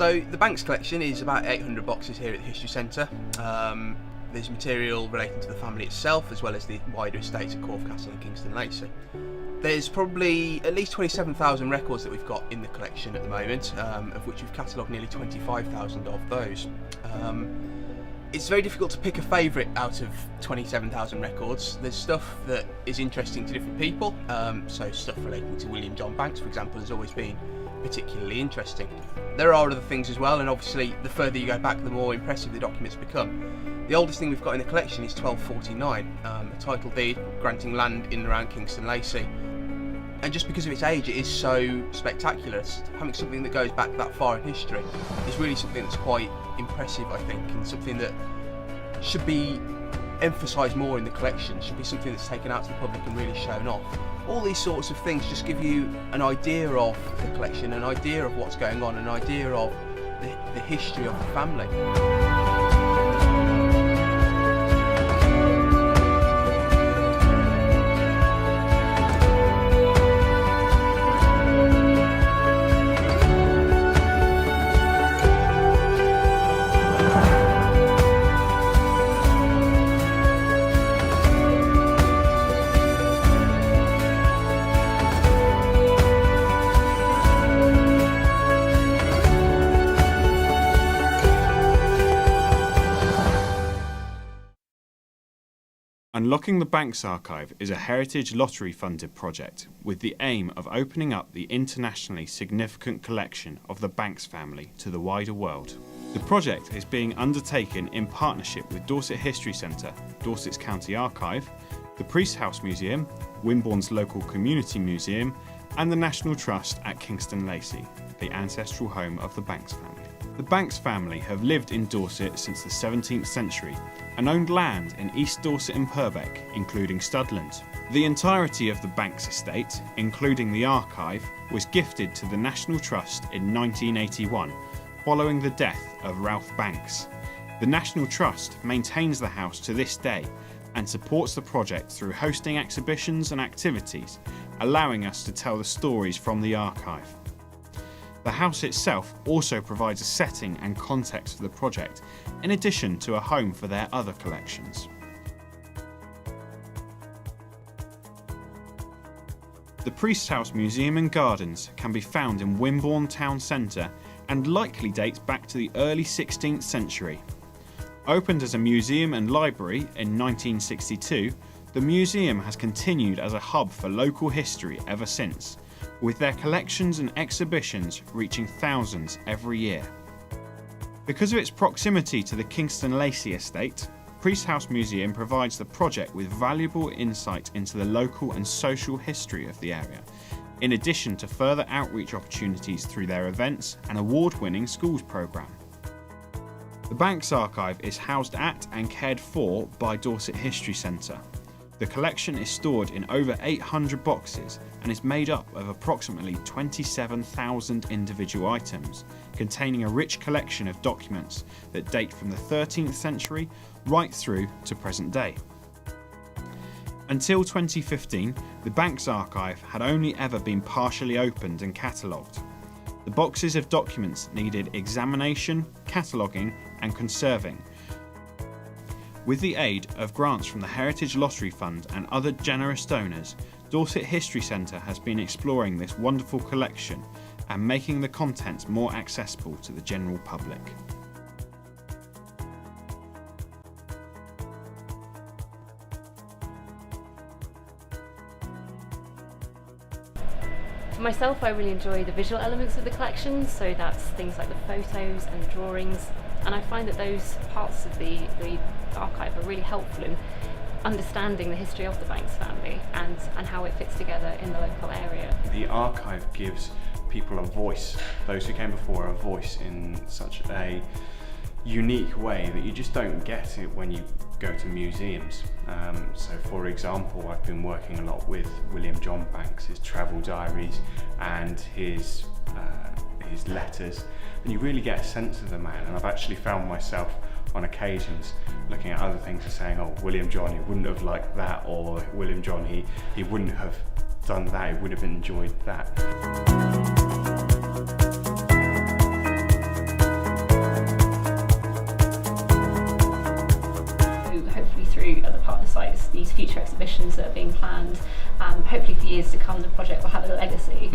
So the Banks collection is about 800 boxes here at the History Centre. There's material relating to the family itself, as well as the wider estates at Corfe Castle and Kingston Lacy. There's probably at least 27,000 records that we've got in the collection at the moment, of which we've catalogued nearly 25,000 of those. It's very difficult to pick a favourite out of 27,000 records. There's stuff that is interesting to different people, so stuff relating to William John Banks, for example, has always been particularly interesting. There are other things as well, and obviously the further you go back, the more impressive the documents become. The oldest thing we've got in the collection is 1249, a title deed granting land in and around Kingston Lacy. And just because of its age, it is so spectacular. Having something that goes back that far in history is really something that's quite impressive, I think, and something that should be emphasised more in the collection, should be something that's taken out to the public and really shown off. All these sorts of things just give you an idea of the collection, an idea of what's going on, an idea of the history of the family. Unlocking the Banks Archive is a Heritage Lottery-funded project with the aim of opening up the internationally significant collection of the Banks family to the wider world. The project is being undertaken in partnership with Dorset History Centre, Dorset's County Archive, the Priest House Museum, Wimborne's local community museum, and the National Trust at Kingston Lacy, the ancestral home of the Banks family. The Banks family have lived in Dorset since the 17th century and owned land in East Dorset and Purbeck, including Studland. The entirety of the Banks estate, including the archive, was gifted to the National Trust in 1981, following the death of Ralph Banks. The National Trust maintains the house to this day and supports the project through hosting exhibitions and activities, allowing us to tell the stories from the archive. The house itself also provides a setting and context for the project, in addition to a home for their other collections. The Priest House Museum and Gardens can be found in Wimborne Town Centre and likely dates back to the early 16th century. Opened as a museum and library in 1962, the museum has continued as a hub for local history ever since, with their collections and exhibitions reaching thousands every year. Because of its proximity to the Kingston Lacy estate, Priest House Museum provides the project with valuable insight into the local and social history of the area, in addition to further outreach opportunities through their events and award-winning schools programme. The Banks Archive is housed at and cared for by Dorset History Centre. The collection is stored in over 800 boxes and is made up of approximately 27,000 individual items, containing a rich collection of documents that date from the 13th century right through to present day. Until 2015, the Banks Archive had only ever been partially opened and catalogued. The boxes of documents needed examination, cataloguing and conserving. With the aid of grants from the Heritage Lottery Fund and other generous donors, Dorset History Centre has been exploring this wonderful collection and making the contents more accessible to the general public. For myself, I really enjoy the visual elements of the collection, so that's things like the photos and the drawings, and I find that those parts of the archive are really helpful in understanding the history of the Banks family and how it fits together in the local area. The archive gives people a voice, those who came before, a voice in such a unique way that you just don't get it when you go to museums. So for example, I've been working a lot with William John Banks, his travel diaries and his letters, and you really get a sense of the man. And I've actually found myself on occasions looking at other things and saying, oh, William John, he wouldn't have liked that, or William John, he wouldn't have done that, he would have enjoyed that. and hopefully for years to come the project will have a legacy.